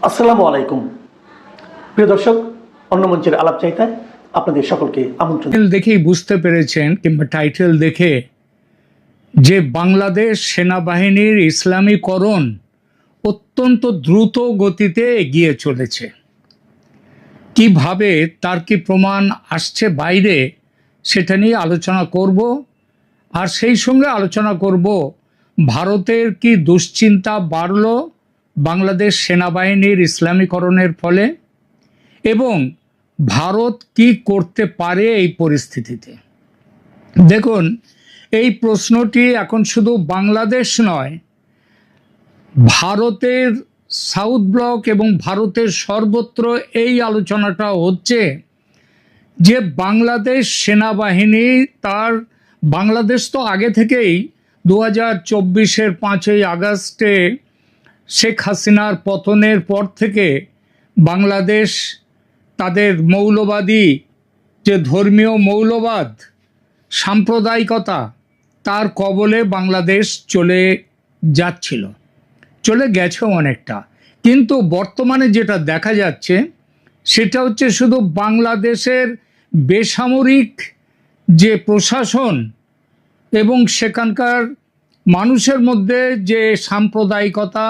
আসসালামু আলাইকুম প্রিয় দর্শক, অন্য মঞ্চের আলাপ চাইতায় আপনাদের সকলকে আমন্ত্রণ। দেখেই বুঝতে পেরেছেন কিংবা টাইটেল দেখে যে বাংলাদেশ সেনাবাহিনীর ইসলামীকরণ অত্যন্ত দ্রুত গতিতে এগিয়ে চলেছে। কিভাবে, তার কি প্রমাণ আসছে বাইরে, সেটা নিয়ে আলোচনা করব। আর সেই সঙ্গে আলোচনা করব ভারতের কি দুশ্চিন্তা বাড়ল বাংলাদেশ সেনাবাহিনীর ইসলামীকরণের ফলে, এবং ভারত কি করতে পারে এই পরিস্থিতিতে। দেখুন, এই প্রশ্নটি এখন শুধু বাংলাদেশ নয়, ভারতের সাউথ ব্লক এবং ভারতের সর্বত্র এই আলোচনাটা হচ্ছে যে বাংলাদেশ সেনাবাহিনী বাংলাদেশ তো আগে থেকেই 2024-এর 5ই আগস্টে শেখ হাসিনার পতনের পর থেকে বাংলাদেশ তাদের মৌলবাদী যে ধর্মীয় মৌলবাদ, সাম্প্রদায়িকতা, তার কবলে বাংলাদেশ চলে গেছে অনেকটা। কিন্তু বর্তমানে যেটা দেখা যাচ্ছে সেটা হচ্ছে শুধু বাংলাদেশের বেসামরিক যে প্রশাসন এবং সেখানকার মানুষের মধ্যে যে সাম্প্রদায়িকতা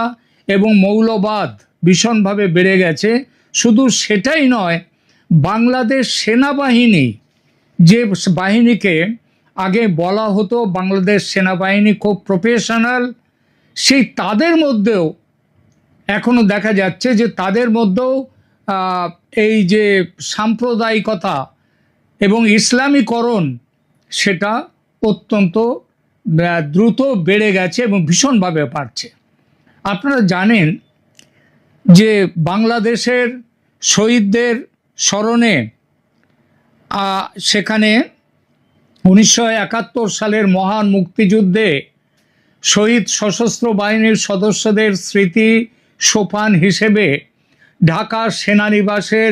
এবং মৌলবাদ ভীষণভাবে বেড়ে গেছে। শুধু সেটাই নয়, বাংলাদেশ সেনাবাহিনী, যে বাহিনীকে আগে বলা হতো বাংলাদেশ সেনাবাহিনী খুব প্রফেশনাল, সেই তাদের মধ্যেও এখনো দেখা যাচ্ছে যে তাদের মধ্যেও এই যে সাম্প্রদায়িকতা এবং ইসলামীকরণ সেটা অত্যন্ত দ্রুত বেড়ে গেছে এবং ভীষণভাবে বাড়ছে। আপনারা জানেন যে বাংলাদেশের শহীদদের স্মরণে সেখানে 1971 সালের মহান মুক্তিযুদ্ধে শহীদ সশস্ত্র বাহিনীর সদস্যদের স্মৃতি সোপান হিসেবে ঢাকা সেনানিবাসের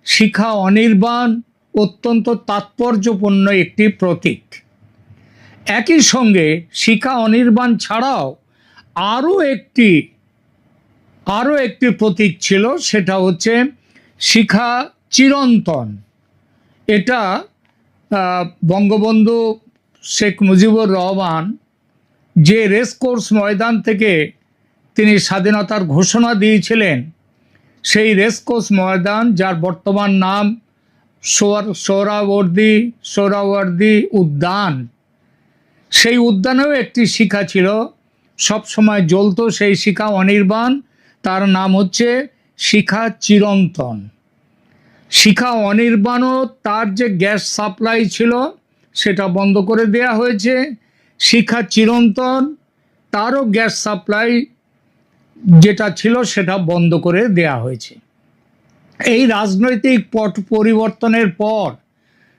শিখা অনির্বাণ অত্যন্ত তাৎপর্যপূর্ণ একটি প্রতীক। একই সঙ্গে শিখা অনির্বাণ ছাড়াও আরও একটি প্রতীক ছিল, সেটা হচ্ছে শিখা চিরন্তন। এটা বঙ্গবন্ধু শেখ মুজিবুর রহমান যে রেসকোর্স ময়দান থেকে তিনি স্বাধীনতার ঘোষণা দিয়েছিলেন, সেই রেসকোর্স ময়দান, যার বর্তমান নাম সোহরাওয়ার্দী উদ্যান, সেই উদ্যানেও একটি শিখা ছিল, সব সময় জ্বলতো সেই শিখা অনির্বাণ। তার নাম হচ্ছে শিখা চিরন্তন। শিখা অনির্বাণও তার যে গ্যাস সাপ্লাই ছিল সেটা বন্ধ করে দেয়া হয়েছে। শিখা চিরন্তন তারও গ্যাস সাপ্লাই যেটা ছিল সেটা বন্ধ করে দেয়া হয়েছে। এই রাজনৈতিক পট পরিবর্তনের পর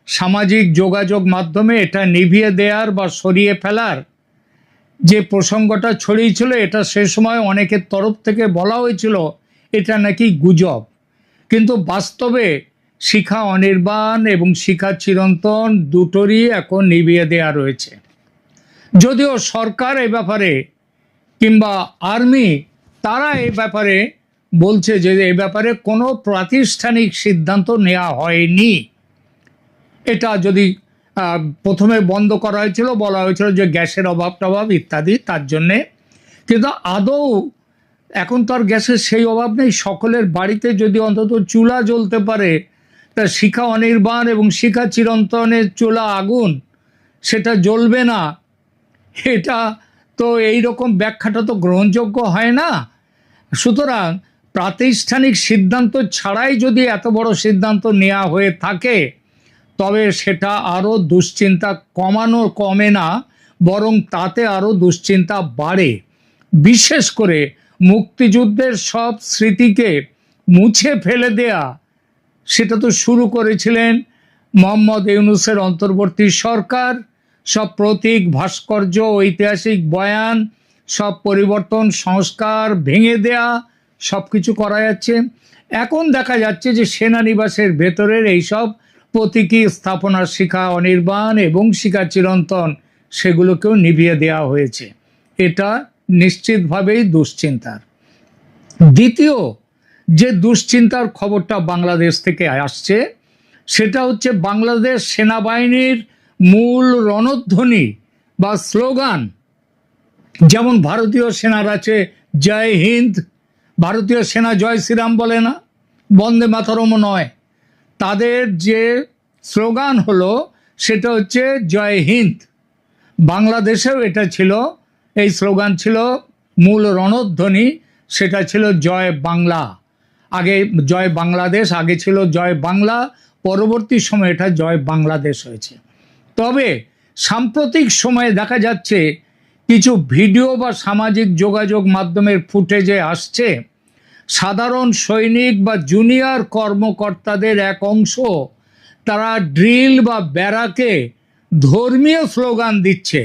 সামাজিক যোগাযোগ মাধ্যমে এটা নিভিয়ে দেওয়ার বা সরিয়ে ফেলার যে প্রসঙ্গটা ছড়িয়েছিল, এটা সে সময় অনেকের তরফ থেকে বলা হয়েছিল এটা নাকি গুজব। কিন্তু বাস্তবে শিখা অনির্বাণ এবং শিখা চিরন্তন দুটোরই এখন নিভিয়ে দেওয়া রয়েছে। যদিও সরকার এই ব্যাপারে কিংবা আর্মি তারা এই ব্যাপারে বলছে যে এই ব্যাপারে কোনো প্রাতিষ্ঠানিক সিদ্ধান্ত নেওয়া হয়নি। এটা যদি প্রথমে বন্ধ করা হয়েছিল, বলা হয়েছিল যে গ্যাসের অভাব টভাব ইত্যাদি, তার জন্যে। কিন্তু আদৌ এখন তো আর গ্যাসের সেই অভাব নেই। সকলের বাড়িতে যদি অন্তত চুলা জ্বলতে পারে, তা শিখা অনির্বাণ এবং শিখা চিরন্তনের চুলা আগুন সেটা জ্বলবে না, এটা তো এই রকম ব্যাখ্যাটা তো গ্রহণযোগ্য হয় না। সুতরাং প্রাতিষ্ঠানিক সিদ্ধান্ত ছাড়াই যদি এত বড় সিদ্ধান্ত নেওয়া হয়ে থাকে, তবে সেটা আরও দুশ্চিন্তা কমে না, বরং তাতে আরও দুশ্চিন্তা বাড়ে। বিশেষ করে মুক্তিযুদ্ধের সব স্মৃতিকে মুছে ফেলে দেয়া, সেটা তো শুরু করেছিলেন মোহাম্মদ ইউনূসের অন্তর্বর্তী সরকার। সব প্রতীক, ভাস্কর্য, ঐতিহাসিক বয়ান, সব পরিবর্তন, সংস্কার ভেঙে দেয়া, সব কিছু করা যাচ্ছে। এখন দেখা যাচ্ছে যে সেনানিবাসের ভেতরের এইসব প্রতীকী স্থাপনার শিখা অনির্বাণ এবং শিখা চিরন্তন সেগুলোকেও নিভিয়ে দেওয়া হয়েছে। এটা নিশ্চিতভাবেই দুশ্চিন্তার। দ্বিতীয় যে দুশ্চিন্তার খবরটা বাংলাদেশ থেকে আসছে সেটা হচ্ছে বাংলাদেশ সেনাবাহিনীর মূল রণধ্বনি বা স্লোগান, যেমন ভারতীয় সেনার আছে জয় হিন্দ, ভারতীয় সেনা জয় শ্রীরাম বলে না, বন্দে মাতরমও নয়, তাদের যে স্লোগান হলো সেটা হচ্ছে জয় হিন্দ। বাংলাদেশেও এটা ছিল, এই স্লোগান ছিল মূল রণধ্বনি, সেটা ছিল জয় বাংলা। আগে জয় বাংলাদেশ, আগে ছিল জয় বাংলা, পরবর্তী সময়ে এটা জয় বাংলাদেশ হয়েছে। তবে সাম্প্রতিক সময়ে দেখা যাচ্ছে কিছু ভিডিও বা সামাজিক যোগাযোগ মাধ্যমের ফুটেজে আসছে সাধারণ সৈনিক বা জুনিয়র কর্মকর্তাদের এক অংশ তারা ড্রিল বা ব্যারাকে ধর্মীয় স্লোগান দিচ্ছে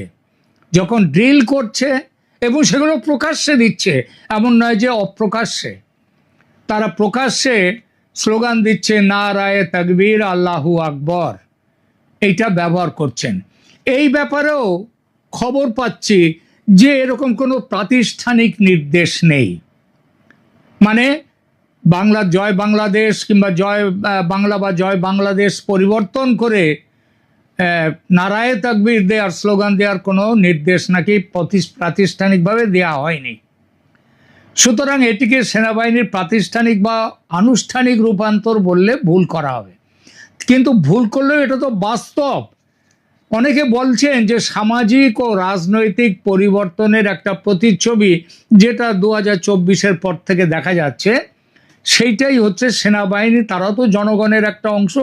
যখন ড্রিল করছে, এবং সেগুলো প্রকাশ্যে দিচ্ছে, এমন নয় যে অপ্রকাশ্যে। তারা প্রকাশ্যে স্লোগান দিচ্ছে নারায়ে তাকবীর আল্লাহু আকবর, এইটা ব্যবহার করছেন। এই ব্যাপারেও খবর পাচ্ছি যে এরকম কোনো প্রাতিষ্ঠানিক নির্দেশ নেই, মানে বাংলা জয় বাংলাদেশ কিংবা জয় বাংলা বা জয় বাংলাদেশ পরিবর্তন করে নারায়ে তাকবীর দেওয়ার স্লোগান দেওয়ার কোনো নির্দেশ নাকি প্রাতিষ্ঠানিকভাবে দেওয়া হয়নি। সুতরাং এটিকে সেনাবাহিনীর প্রাতিষ্ঠানিক বা আনুষ্ঠানিক রূপান্তর বললে ভুল করা হবে, কিন্তু ভুল করলেও এটা তো বাস্তব। অনেকে বলছেন যে সামাজিক ও রাজনৈতিক পরিবর্তনের একটা প্রতিচ্ছবি যেটা 2024-এর পর থেকে দেখা যাচ্ছে, সেইটাই হচ্ছে সেনাবাহিনী। তারা তো জনগণের একটা অংশ,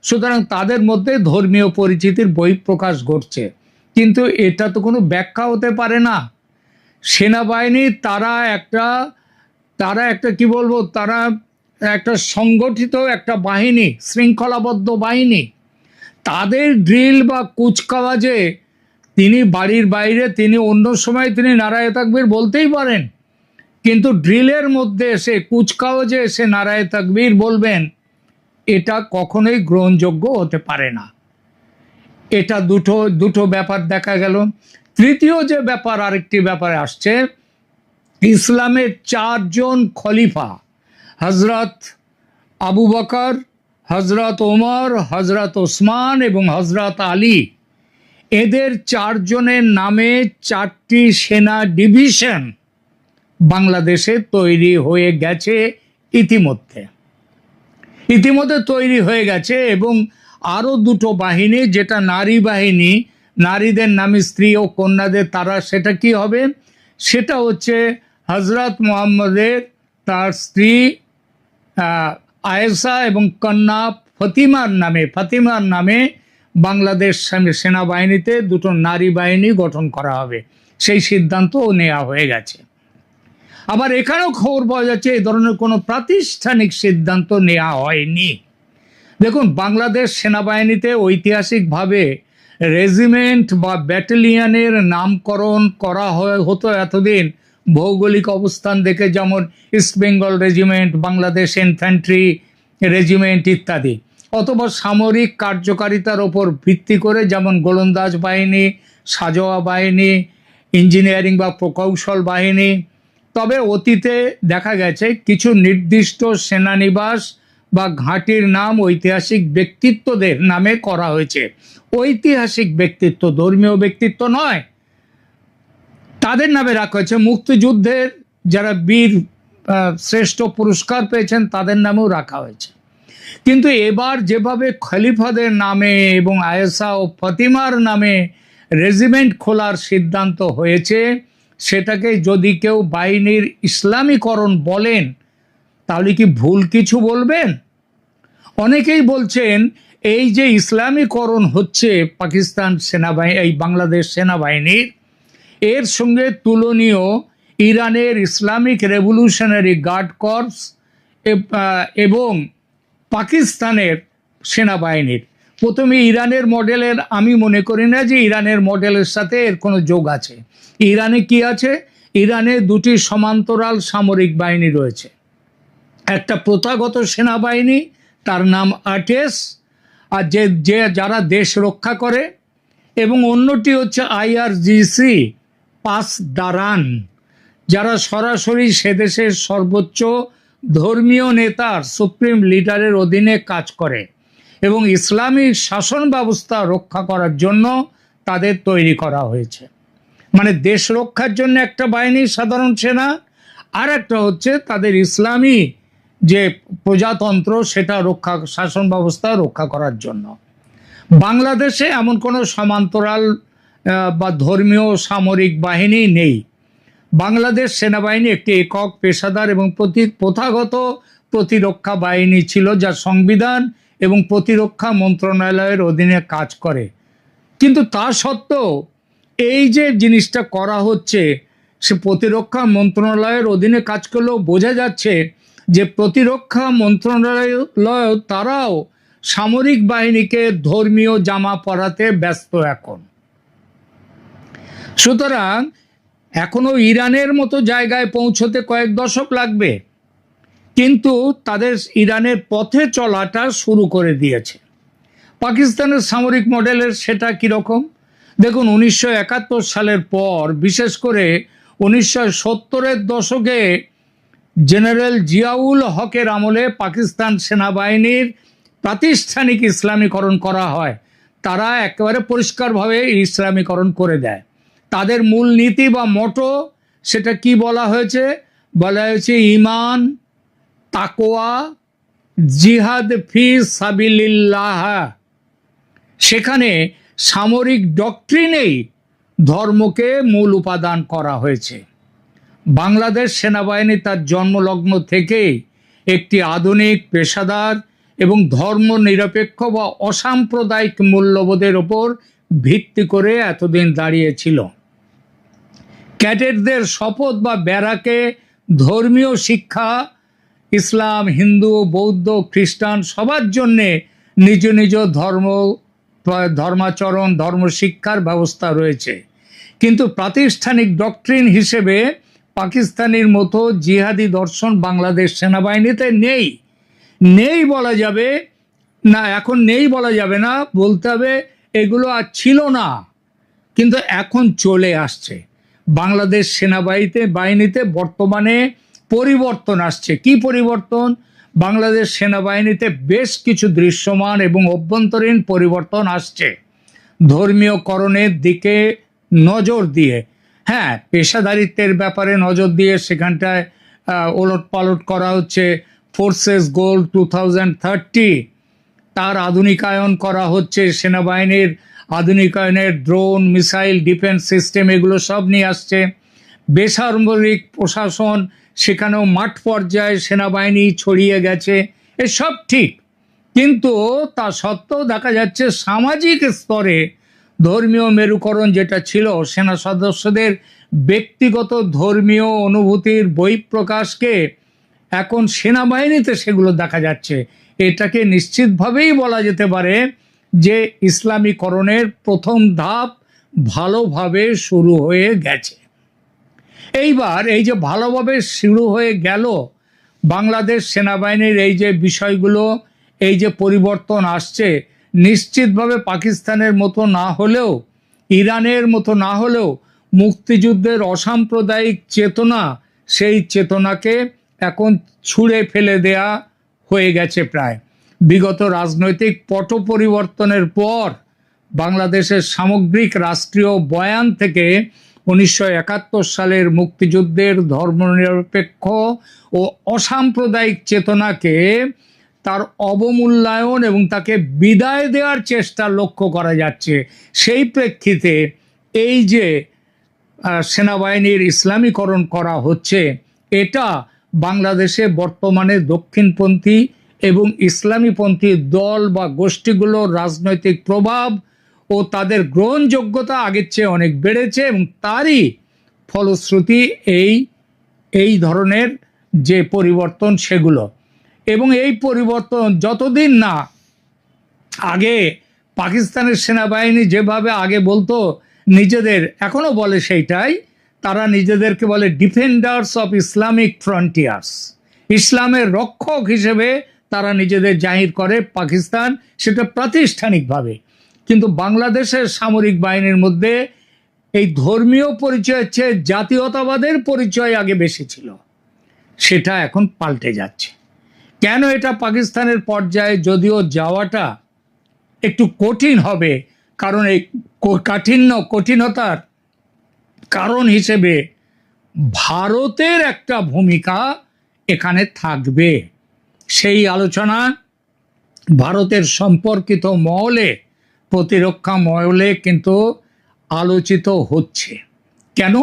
সুতরাং তাদের মধ্যে ধর্মীয় পরিচিতির বহিঃপ্রকাশ ঘটছে, কিন্তু এটা তো কোনো ব্যাখ্যা হতে পারে না। সেনাবাহিনী তারা একটা কি বলবো, তারা একটা সংগঠিত একটা বাহিনী, শৃঙ্খলাবদ্ধ বাহিনী। তাদের ড্রিল বা কুচকাওয়াজে তিনি বাড়ির বাইরে, তিনি অন্য সময় তিনি নারায়ে তাকবীর বলতেই পারেন, কিন্তু ড্রিলের মধ্যে এসে কুচকাওয়াজে এসে নারায়ে তাকবীর বলবেন, এটা কখনোই গ্রহণযোগ্য হতে পারে না। এটা দুটো ব্যাপার দেখা গেল। তৃতীয় যে ব্যাপার, আরেকটি ব্যাপারে আসছে, ইসলামের 4 জন খলিফা হজরত আবু বকর, হজরত ওমর, হজরত ওসমান এবং হজরত আলী, এদের 4 জনের নামে 4টি সেনা ডিভিশন বাংলাদেশে তৈরি হয়ে গেছে ইতিমধ্যে তৈরি হয়ে গেছে। এবং আরও 2টো বাহিনী, যেটা নারী বাহিনী, নারীদের নামে স্ত্রী ও কন্যাদের, তারা সেটা কি হবে, সেটা হচ্ছে হজরত মুহাম্মদের তার স্ত্রী আয়েশা এবং কন্যা ফাতিমার নামে বাংলাদেশ সেনাবাহিনীতে 2টো নারী বাহিনী গঠন করা হবে, সেই সিদ্ধান্তও নেওয়া হয়ে গেছে। আবার এখানেও খবর পাওয়া যাচ্ছে এই ধরনের কোনো প্রাতিষ্ঠানিক সিদ্ধান্ত নেওয়া হয়নি। দেখুন, বাংলাদেশ সেনাবাহিনীতে ঐতিহাসিকভাবে রেজিমেন্ট বা ব্যাটালিয়নের নামকরণ করা হতো এতদিন ভৌগোলিক অবস্থান দেখে, যেমন east Bengal regiment, Bangladesh infantry regiment ইত্যাদি, অথবা সামরিক কার্যকারিতার ওপর ভিত্তি করে, যেমন গোলন্দাজ বাহিনী, সাজোয়া বাহিনী, ইঞ্জিনিয়ারিং বা প্রকৌশল বাহিনী। তবে অতীতে দেখা গেছে কিছু নির্দিষ্ট সেনানিবাস বা ঘাঁটির নাম ঐতিহাসিক ব্যক্তিত্বদের নামে করা হয়েছে। ঐতিহাসিক ব্যক্তিত্ব, ধর্মীয় ব্যক্তিত্ব নয়, তাদের নামে রাখা হয়েছে। মুক্তিযুদ্ধের যারা বীর শ্রেষ্ঠ পুরস্কার পেয়েছেন তাদের নামেও রাখা হয়েছে। কিন্তু এবার যেভাবে খলিফাদের নামে এবং আয়েশা ও ফাতিমার নামে রেজিমেন্ট খোলার সিদ্ধান্ত হয়েছে, সেটাকে যদি কেউ বাহিনীর ইসলামীকরণ বলেন, তাহলে কি ভুল কিছু বলবেন? অনেকেই বলছেন এই যে ইসলামীকরণ হচ্ছে পাকিস্তান সেনাবাহিনী, এই বাংলাদেশ সেনাবাহিনীর, এর সঙ্গে তুলনীয় ইরানের ইসলামিক রেভলিউশনারি গার্ড কর্পস এবং পাকিস্তানের সেনাবাহিনীর। প্রথমে ইরানের মডেলের, আমি মনে করি না যে ইরানের মডেলের সাথে এর কোনো যোগ আছে। ইরানে কি আছে? ইরানে 2টি সমান্তরাল সামরিক বাহিনী রয়েছে। একটা প্রথাগত সেনাবাহিনী, তার নাম আরটিএস, আর যারা দেশ রক্ষা করে, এবং অন্যটি হচ্ছে আইআরজিসি পাসদারান, যারা সরাসরি সে দেশের সর্বোচ্চ ধর্মীয় নেতার সুপ্রিম লিডারের অধীনে কাজ করে এবং ইসলামী শাসন ব্যবস্থা রক্ষা করার জন্য তাদের তৈরি করা হয়েছে। মানে দেশ রক্ষার জন্য একটা বাহিনী সাধারণ সেনা, আর একটা হচ্ছে তাদের ইসলামী যে প্রজাতন্ত্র সেটা রক্ষা, শাসন ব্যবস্থা রক্ষা করার জন্য। বাংলাদেশে এমন কোনো সমান্তরাল বা ধর্মীয় সামরিক বাহিনী নেই। বাংলাদেশ সেনাবাহিনী একটি একক, পেশাদার এবং প্রথাগত প্রতিরক্ষা বাহিনী ছিল, যা সংবিধান এবং প্রতিরক্ষা মন্ত্রণালয়ের অধীনে কাজ করে। কিন্তু তা সত্ত্বেও এই যে জিনিসটা করা হচ্ছে, সে প্রতিরক্ষা মন্ত্রণালয়ের অধীনে কাজ করলেও বোঝা যাচ্ছে যে প্রতিরক্ষা মন্ত্রণালয় তারাও সামরিক বাহিনীকে ধর্মীয় জামা পরাতে ব্যস্ত এখন। সুতরাং এখনো ইরানের মতো জায়গায় পৌঁছতে কয়েক দশক লাগবে, কিন্তু তাদের ইরানের পথে চলাটা শুরু করে দিয়েছে। পাকিস্তানের সামরিক মডেলের সেটা কীরকম দেখুন। 1971 সালের পর, বিশেষ করে 1970-এর দশকে জেনারেল জিয়াউল হকের আমলে পাকিস্তান সেনাবাহিনীর প্রাতিষ্ঠানিক ইসলামীকরণ করা হয়। তারা একেবারে পরিষ্কারভাবে ইসলামীকরণ করে দেয়। তাদের মূল নীতি বা মোটো সেটা কি বলা হয়েছে? বলা হয়েছে ঈমান, তাকওয়া, জিহাদ ফি সাবিলিল্লাহ। সেখানে সামরিক ডক্ট্রিনেই ধর্মকে মূল উপাদান করা হয়েছে। বাংলাদেশ সেনাবাহিনী তার জন্মলগ্ন থেকেই একটি আধুনিক, পেশাদার এবং ধর্মনিরপেক্ষ বা অসাম্প্রদায়িক মূল্যবোধের ওপর ভিত্তি করে এতদিন দাঁড়িয়েছিল। ক্যাডেটদের শপথ বা ব্যারাকে ধর্মীয় শিক্ষা, ইসলাম, হিন্দু, বৌদ্ধ, খ্রিস্টান সবার জন্যে নিজ নিজ ধর্মাচরণ, ধর্মশিক্ষার ব্যবস্থা রয়েছে। কিন্তু প্রাতিষ্ঠানিক ডক্ট্রিন হিসেবে পাকিস্তানের মতো জিহাদি দর্শন বাংলাদেশ সেনাবাহিনীতে নেই বলা যাবে না। এখন নেই বলা যাবে না, বলতে হবে এগুলো আর ছিল না, কিন্তু এখন চলে আসছে। বাংলাদেশ বাহিনীতে বর্তমানে পরিবর্তন আসছে। কি পরিবর্তন? বাংলাদেশ সেনাবাহিনীতে বেশ কিছু দৃশ্যমান এবং অভ্যন্তরীণ পরিবর্তন আসছে ধর্মীয়করণের দিকে নজর দিয়ে। হ্যাঁ, পেশাদারিত্বের ব্যাপারে নজর দিয়ে সেখানটায় ওলট পালট করা হচ্ছে। ফোর্সেস গোল 2030 তার আধুনিকায়ন করা হচ্ছে। সেনাবাহিনীর আধুনিকায়নের ড্রোন, মিসাইল, ডিফেন্স সিস্টেম এগুলো সব নিয়ে আসছে। বেসামরিক প্রশাসন, সেখানেও মাঠ পর্যায়ে সেনাবাহিনী ছড়িয়ে গেছে, এসব ঠিক। কিন্তু তা সত্ত্বেও দেখা যাচ্ছে সামাজিক স্তরে ধর্মীয় মেরুকরণ যেটা ছিল, সেনা সদস্যদের ব্যক্তিগত ধর্মীয় অনুভূতির বহিঃপ্রকাশকে এখন সেনাবাহিনীতে সেগুলো দেখা যাচ্ছে। এটাকে নিশ্চিতভাবেই বলা যেতে পারে যে ইসলামীকরণের প্রথম ধাপ ভালোভাবে শুরু হয়ে গেছে। এইবার এই যে ভালোভাবে শুরু হয়ে গেল, বাংলাদেশ সেনাবাহিনীর এই যে বিষয়গুলো, এই যে পরিবর্তন আসছে, নিশ্চিতভাবে পাকিস্তানের মতো না হলেও, ইরানের মতো না হলেও মুক্তিযুদ্ধের অসাম্প্রদায়িক চেতনা, সেই চেতনাকে এখন ছুঁড়ে ফেলে দেয়া হয়ে গেছে প্রায়। বিগত রাজনৈতিক পট পরিবর্তনের পর বাংলাদেশের সামগ্রিক রাষ্ট্রীয় বয়ান থেকে 1971 সালের মুক্তিযুদ্ধের ধর্মনিরপেক্ষ ও অসাম্প্রদায়িক চেতনাকে তার অবমূল্যায়ন এবং তাকে বিদায় দেওয়ার চেষ্টা লক্ষ্য করা যাচ্ছে। সেই প্রেক্ষিতে এই যে সেনাবাহিনীর ইসলামীকরণ করা হচ্ছে, এটা বাংলাদেশে বর্তমানে দক্ষিণপন্থী এবং ইসলামীপন্থী দল বা গোষ্ঠীগুলোর রাজনৈতিক প্রভাব ও তাদের গ্রহণযোগ্যতা আগের চেয়ে অনেক বেড়েছে, এবং তারই ফলশ্রুতি এই ধরনের যে পরিবর্তন সেগুলো। এবং এই পরিবর্তন যতদিন না, আগে পাকিস্তানের সেনাবাহিনী যেভাবে আগে বলতো নিজেদের, এখনো বলে সেইটাই, তারা নিজেদেরকে বলে ডিফেন্ডার্স অফ ইসলামিক ফ্রন্টিয়ার্স, ইসলামের রক্ষক হিসেবে তারা নিজেদের জাহির করে পাকিস্তান, সেটা প্রাতিষ্ঠানিকভাবে। কিন্তু বাংলাদেশের সামরিক বাহিনীর মধ্যে এই ধর্মীয় পরিচয়ের চেয়ে জাতীয়তাবাদের পরিচয় আগে বেশি ছিল। সেটা এখন পাল্টে যাচ্ছে। কেন এটা পাকিস্তানের পর্যায়ে যদিও যাওয়াটা একটু কঠিন হবে, কারণ এই কঠিনতার কারণ হিসেবে ভারতের একটা ভূমিকা এখানে থাকবে। সেই আলোচনা ভারতের সম্পর্কিত মহলে, প্রতিরক্ষা মহলে কিন্তু আলোচিত হচ্ছে। কেন?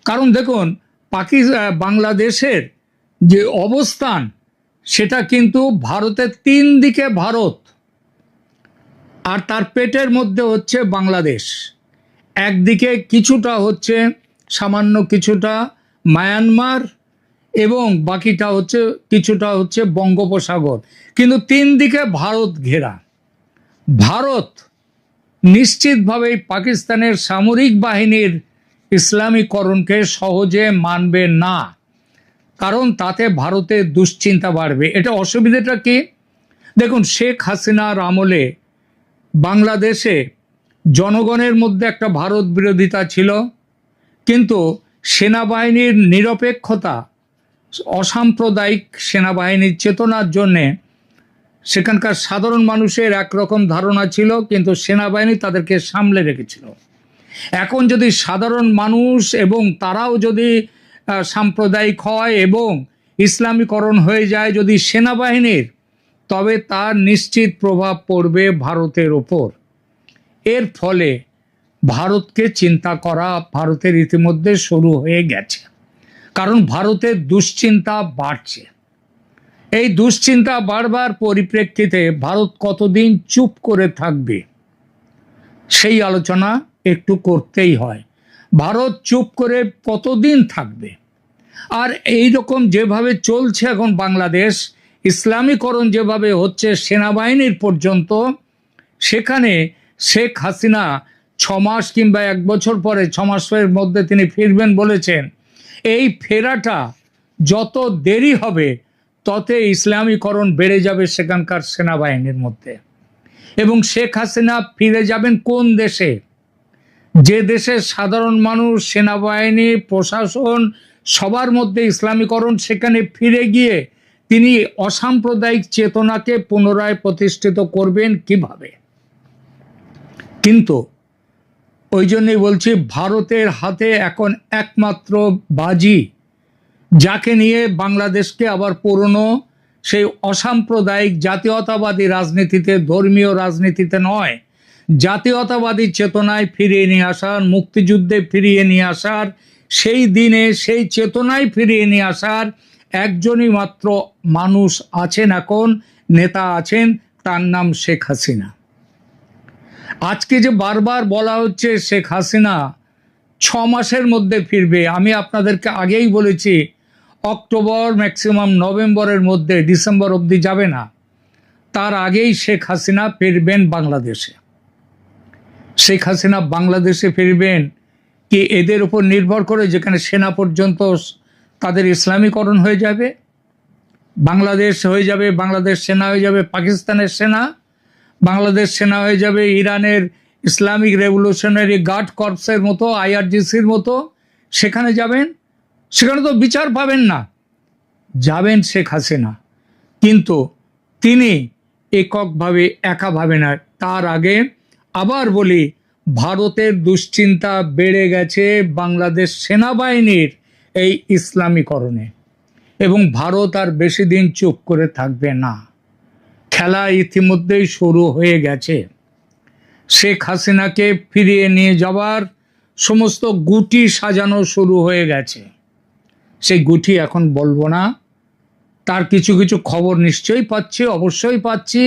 কারণ দেখুন, বাংলাদেশের যে অবস্থান সেটা কিন্তু ভারতের 3 দিকে ভারত, আর তার পেটের মধ্যে হচ্ছে বাংলাদেশ। একদিকে কিছুটা হচ্ছে সামান্য কিছুটা মায়ানমার, এবং বাকিটা হচ্ছে কিছুটা হচ্ছে বঙ্গোপসাগর, কিন্তু 3 দিকে ভারত ঘেরা। ভারত নিশ্চিতভাবেই পাকিস্তানের সামরিক বাহিনীর ইসলামীকরণকে সহজে মানবে না, কারণ তাতে ভারতের দুশ্চিন্তা বাড়বে। এটা অসুবিধাটা কি? দেখুন, শেখ হাসিনার আমলে বাংলাদেশে জনগণের মধ্যে একটা ভারত বিরোধিতা ছিল, কিন্তু সেনাবাহিনীর নিরপেক্ষতা, অসাম্প্রদায়িক সেনাবাহিনীর চেতনার জন্যে সেখানকার সাধারণ মানুষের একরকম ধারণা ছিল, কিন্তু সেনাবাহিনী তাদেরকে সামলে রেখেছিল। এখন যদি সাধারণ মানুষ এবং তারাও যদি সাম্প্রদায়িক হয় এবং ইসলামীকরণ হয়ে যায় যদি সেনাবাহিনীর, তবে তার নিশ্চিত প্রভাব পড়বে ভারতের ওপর। এর ফলে ভারতকে চিন্তা করা ভারতের ইতিমধ্যে শুরু হয়ে গেছে, কারণ ভারতের দুশ্চিন্তা বাড়ছে। এই দুশ্চিন্তা বাড়বার পরিপ্রেক্ষিতে ভারত কতদিন চুপ করে থাকবে সেই আলোচনা একটু করতেই হয়। ভারত চুপ করে কতদিন থাকবে? আর এই রকম যেভাবে চলছে এখন বাংলাদেশ, ইসলামীকরণ যেভাবে হচ্ছে সেনাবাহিনীর পর্যন্ত, সেখানে শেখ হাসিনা 6 মাস কিংবা 1 বছর পরে 6 মাসের মধ্যে তিনি ফিরবেন বলেছেন। এই ফেরাটা যত দেরি হবে ততে ইসলামীকরণ বেড়ে যাবে সেখানকার সেনাবাহিনীর মধ্যে। এবং শেখ হাসিনা ফিরে যাবেন কোন দেশে? যে দেশের সাধারণ মানুষ, সেনাবাহিনী, প্রশাসন সবার মধ্যে ইসলামীকরণ, সেখানে ফিরে গিয়ে তিনি অসাম্প্রদায়িক চেতনাকে পুনরায় প্রতিষ্ঠিত করবেন কিভাবে? কিন্তু ওই জন্যই বলছি, ভারতের হাতে এখন একমাত্র বাজি, যাকে নিয়ে বাংলাদেশকে আবার পুরনো সেই অসাম্প্রদায়িক জাতীয়তাবাদী রাজনীতিতে, ধর্মীয় রাজনীতিতে নয়, জাতীয়তাবাদী চেতনায় ফিরিয়ে নিয়ে আসার, মুক্তিযুদ্ধে ফিরিয়ে নিয়ে আসার, সেই দিনে সেই চেতনায় ফিরিয়ে নিয়ে আসার একজনই মাত্র মানুষ আছেন, এখন নেতা আছেন, তার নাম শেখ হাসিনা। আজকে যে বারবার বলা হচ্ছে শেখ হাসিনা 6 মাসের মধ্যে ফিরবে, আমি আপনাদেরকে আগেই বলেছি অক্টোবর, ম্যাক্সিমাম নভেম্বরের মধ্যে, ডিসেম্বর অবধি যাবে না, তার আগেই শেখ হাসিনা ফিরবেন বাংলাদেশে। শেখ হাসিনা বাংলাদেশে ফিরবেন কি এদের উপর নির্ভর করে, যেখানে সেনা পর্যন্ত তাদের ইসলামীকরণ হয়ে যাবে? বাংলাদেশ হয়ে যাবে, বাংলাদেশ সেনা হয়ে যাবে পাকিস্তানের সেনা, বাংলাদেশ সেনা হয়ে যাবে ইরানের ইসলামিক রেভলিউশনারি গার্ড কর্পসের মতো, IRGCর মতো। সেখানে যাবেন, সেখানে তো বিচার পাবেন না। যাবেন শেখ হাসিনা, কিন্তু তিনি এককভাবে, একাভাবে না। তার আগে আবার বলি, ভারতের দুশ্চিন্তা বেড়ে গেছে বাংলাদেশ সেনাবাহিনীর এই ইসলামীকরণে, এবং ভারত আর বেশি দিন চুপ করে থাকবে না। খেলা ইতিমধ্যেই শুরু হয়ে গেছে। শেখ হাসিনাকে ফিরিয়ে নিয়ে যাওয়ার সমস্ত গুটি সাজানো শুরু হয়ে গেছে। সেই গুটি এখন বলবো না, তার কিছু কিছু খবর নিশ্চয়ই পাচ্ছি, অবশ্যই পাচ্ছি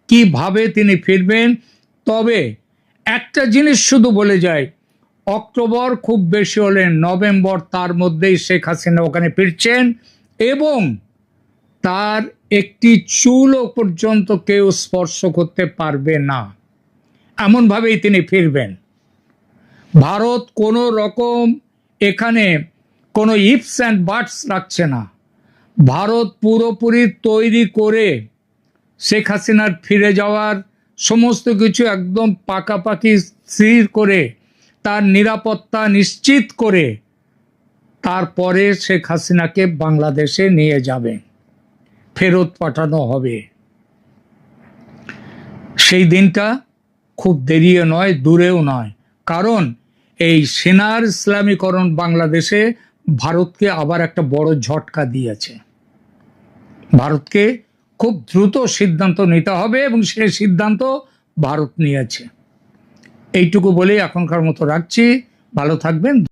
কিভাবে তিনি ফিরবেন। তবে একটা জিনিস শুধু বলে যায়, অক্টোবর খুব বেশি হলে নভেম্বর, তার মধ্যেই শেখ হাসিনা ওখানে ফিরছেন, এবং তার একটি চুলও পর্যন্ত কেউ স্পর্শ করতে পারবে না, এমনভাবেই তিনি ফিরবেন। ভারত কোনো রকম এখানে কোনো ইফস অ্যান্ড বাটস রাখছে না। ভারত পুরোপুরি তৈরি করে শেখ হাসিনার ফিরে যাওয়ার সমস্ত কিছু একদম পাকাপাকি স্থির করে, তার নিরাপত্তা নিশ্চিত করে তারপরে শেখ হাসিনাকে বাংলাদেশে নিয়ে যাবে, ফেরত পাঠানো হবে। সেই দিনটা খুব দেরিও নয়, দূরেও নয়, কারণ এই সেনার ইসলামীকরণ বাংলাদেশে ভারতকে আবার একটা বড় ঝটকা দিয়েছে। ভারতকে খুব দ্রুত সিদ্ধান্ত নিতে হবে এবং সেই সিদ্ধান্ত ভারত নিয়েছে। এইটুকু বলেই এখনকার মতো রাখছি। ভালো থাকবেন।